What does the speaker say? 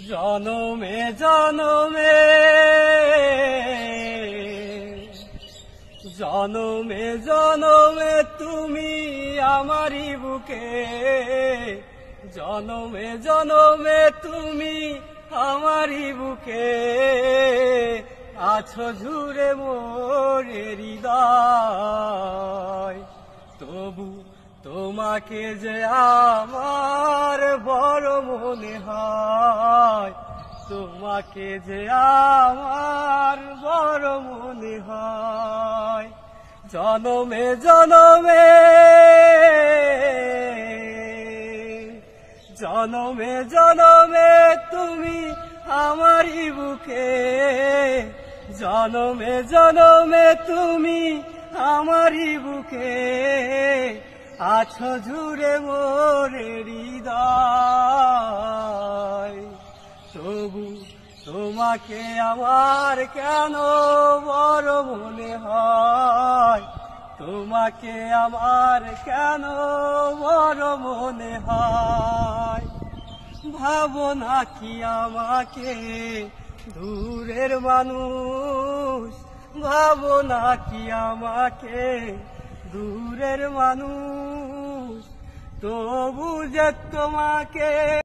জনমে জনমে জনমে জনমে তুমি আমারি বুকে, জনমে জনমে তুমি আমারি বুকে, আছো জুড়ে মোরে হৃদয়। তবু তোমাকে যে আমার বড় মনে হয়, তোমাকে যে আমার বড় মনে হয়। জনমে জনমে জনমে জনমে তুমি আমারি বুকে, জনমে জনমে তুমি আমারি বুকে, আছো জুড়ে মোরে হৃদয়। তবু তোমাকে আমার কেন বড় মনে হয়, তোমাকে আমার কেন বড় মনে হয়। ভাবো না কি আমাকে দূরের মানুষ, ভাবো না কি আমাকে দূরের মানুষ, তবু যে তোমাকে